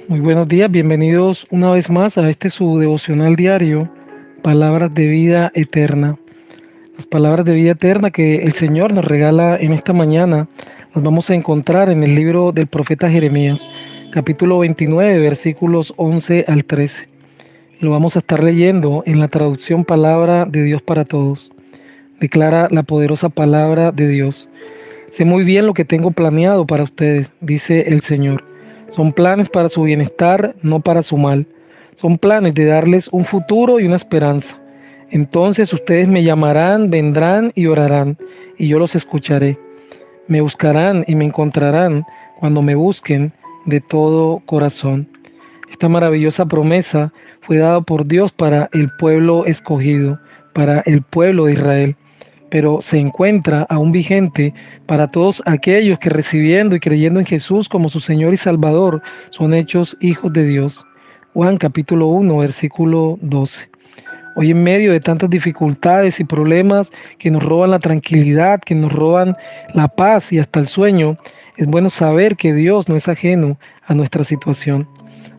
Muy buenos días, bienvenidos una vez más a este su devocional diario, Palabras de Vida Eterna. Las palabras de vida eterna que el Señor nos regala en esta mañana las vamos a encontrar en el libro del profeta Jeremías, capítulo 29, versículos 11 al 13. Lo vamos a estar leyendo en la traducción Palabra de Dios para Todos. Declara la poderosa palabra de Dios. Sé muy bien lo que tengo planeado para ustedes, dice el Señor. Son planes para su bienestar, no para su mal. Son planes de darles un futuro y una esperanza. Entonces ustedes me llamarán, vendrán y orarán, y yo los escucharé. Me buscarán y me encontrarán cuando me busquen de todo corazón. Esta maravillosa promesa fue dada por Dios para el pueblo escogido, para el pueblo de Israel, pero se encuentra aún vigente para todos aquellos que recibiendo y creyendo en Jesús como su Señor y Salvador son hechos hijos de Dios. Juan capítulo 1, versículo 12. Hoy en medio de tantas dificultades y problemas que nos roban la tranquilidad, que nos roban la paz y hasta el sueño, es bueno saber que Dios no es ajeno a nuestra situación.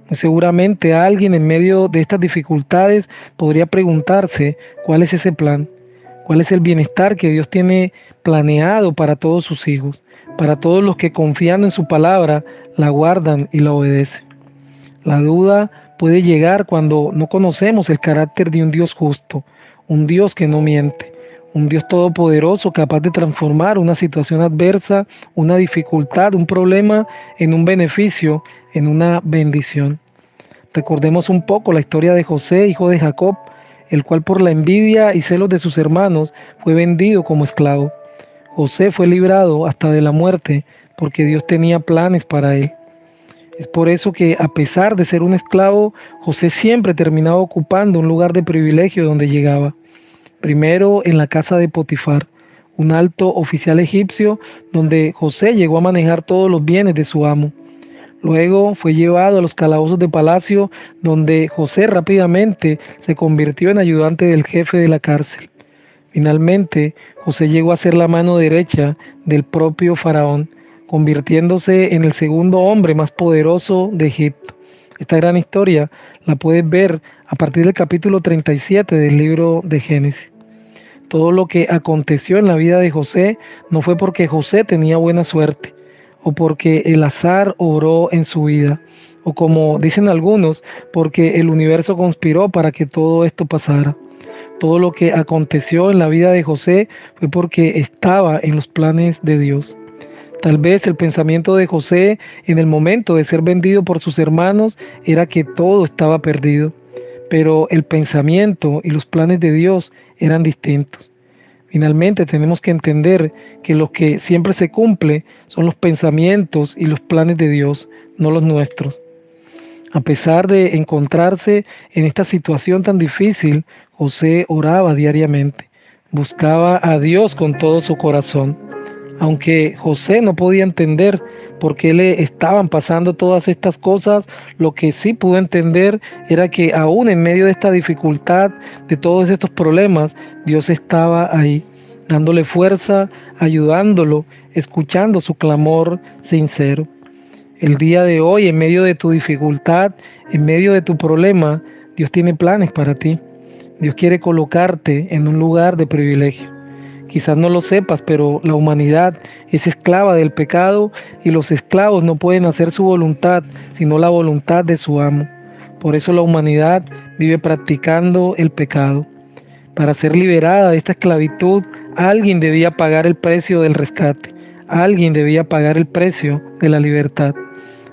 Muy seguramente alguien en medio de estas dificultades podría preguntarse cuál es ese plan, cuál es el bienestar que Dios tiene planeado para todos sus hijos, para todos los que confiando en su palabra la guardan y la obedecen. La duda puede llegar cuando no conocemos el carácter de un Dios justo, un Dios que no miente, un Dios todopoderoso capaz de transformar una situación adversa, una dificultad, un problema en un beneficio, en una bendición. Recordemos un poco la historia de José, hijo de Jacob, el cual por la envidia y celos de sus hermanos fue vendido como esclavo. José fue librado hasta de la muerte porque Dios tenía planes para él. Es por eso que a pesar de ser un esclavo, José siempre terminaba ocupando un lugar de privilegio donde llegaba. Primero en la casa de Potifar, un alto oficial egipcio donde José llegó a manejar todos los bienes de su amo. Luego fue llevado a los calabozos de palacio donde José rápidamente se convirtió en ayudante del jefe de la cárcel. Finalmente, José llegó a ser la mano derecha del propio faraón, convirtiéndose en el segundo hombre más poderoso de Egipto. Esta gran historia la puedes ver a partir del capítulo 37 del libro de Génesis. Todo lo que aconteció en la vida de José no fue porque José tenía buena suerte o porque el azar obró en su vida o como dicen algunos, porque el universo conspiró para que todo esto pasara. Todo lo que aconteció en la vida de José fue porque estaba en los planes de Dios. Tal vez el pensamiento de José en el momento de ser vendido por sus hermanos era que todo estaba perdido, pero el pensamiento y los planes de Dios eran distintos. Finalmente tenemos que entender que lo que siempre se cumple son los pensamientos y los planes de Dios, no los nuestros. A pesar de encontrarse en esta situación tan difícil, José oraba diariamente, buscaba a Dios con todo su corazón. Aunque José no podía entender por qué le estaban pasando todas estas cosas, lo que sí pudo entender era que aún en medio de esta dificultad, de todos estos problemas, Dios estaba ahí, dándole fuerza, ayudándolo, escuchando su clamor sincero. El día de hoy, en medio de tu dificultad, en medio de tu problema, Dios tiene planes para ti. Dios quiere colocarte en un lugar de privilegio. Quizás no lo sepas, pero la humanidad es esclava del pecado y los esclavos no pueden hacer su voluntad, sino la voluntad de su amo. Por eso la humanidad vive practicando el pecado. Para ser liberada de esta esclavitud, alguien debía pagar el precio del rescate. Alguien debía pagar el precio de la libertad.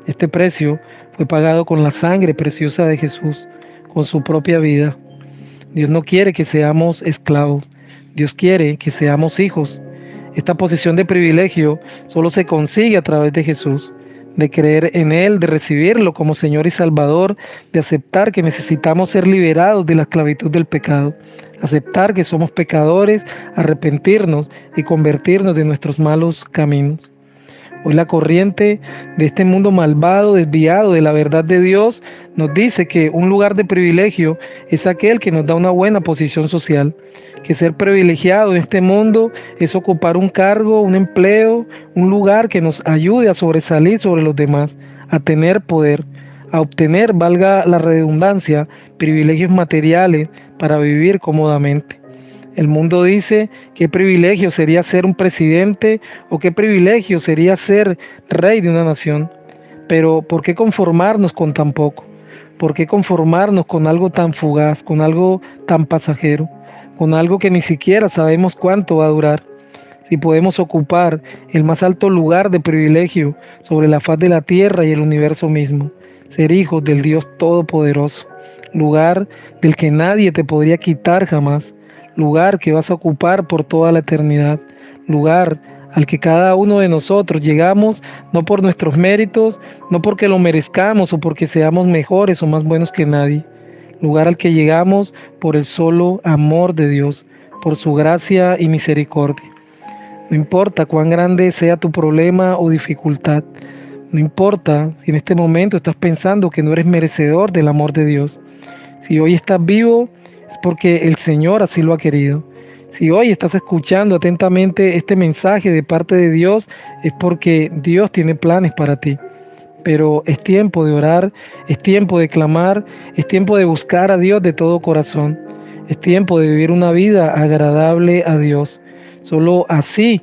Este precio fue pagado con la sangre preciosa de Jesús, con su propia vida. Dios no quiere que seamos esclavos. Dios quiere que seamos hijos. Esta posición de privilegio solo se consigue a través de Jesús, de creer en Él, de recibirlo como Señor y Salvador, de aceptar que necesitamos ser liberados de la esclavitud del pecado, aceptar que somos pecadores, arrepentirnos y convertirnos de nuestros malos caminos. Hoy la corriente de este mundo malvado, desviado de la verdad de Dios, nos dice que un lugar de privilegio es aquel que nos da una buena posición social, que ser privilegiado en este mundo es ocupar un cargo, un empleo, un lugar que nos ayude a sobresalir sobre los demás, a tener poder, a obtener, valga la redundancia, privilegios materiales para vivir cómodamente. El mundo dice qué privilegio sería ser un presidente o qué privilegio sería ser rey de una nación. Pero ¿por qué conformarnos con tan poco? ¿Por qué conformarnos con algo tan fugaz, con algo tan pasajero, con algo que ni siquiera sabemos cuánto va a durar? Si podemos ocupar el más alto lugar de privilegio sobre la faz de la tierra y el universo mismo, ser hijos del Dios Todopoderoso, lugar del que nadie te podría quitar jamás, lugar que vas a ocupar por toda la eternidad, lugar al que cada uno de nosotros llegamos no por nuestros méritos, no porque lo merezcamos o porque seamos mejores o más buenos que nadie, lugar al que llegamos por el solo amor de Dios, por su gracia y misericordia. No importa cuán grande sea tu problema o dificultad, no importa si en este momento estás pensando que no eres merecedor del amor de Dios. Si hoy estás vivo, es porque el Señor así lo ha querido. Si hoy estás escuchando atentamente este mensaje de parte de Dios, es porque Dios tiene planes para ti. Pero es tiempo de orar, es tiempo de clamar, es tiempo de buscar a Dios de todo corazón. Es tiempo de vivir una vida agradable a Dios. Solo así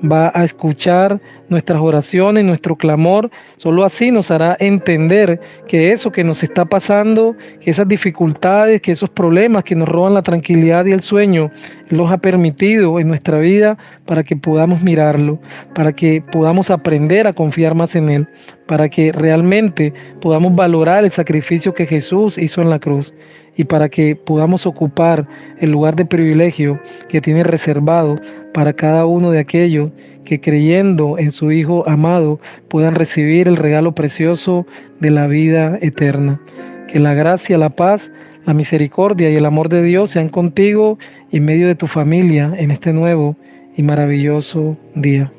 va a escuchar nuestras oraciones, nuestro clamor. Solo así nos hará entender que eso que nos está pasando, que esas dificultades, que esos problemas que nos roban la tranquilidad y el sueño, Él los ha permitido en nuestra vida para que podamos mirarlo, para que podamos aprender a confiar más en Él, para que realmente podamos valorar el sacrificio que Jesús hizo en la cruz y para que podamos ocupar el lugar de privilegio que tiene reservado para cada uno de aquellos que creyendo en su Hijo amado puedan recibir el regalo precioso de la vida eterna. Que la gracia, la paz, la misericordia y el amor de Dios sean contigo y en medio de tu familia en este nuevo y maravilloso día.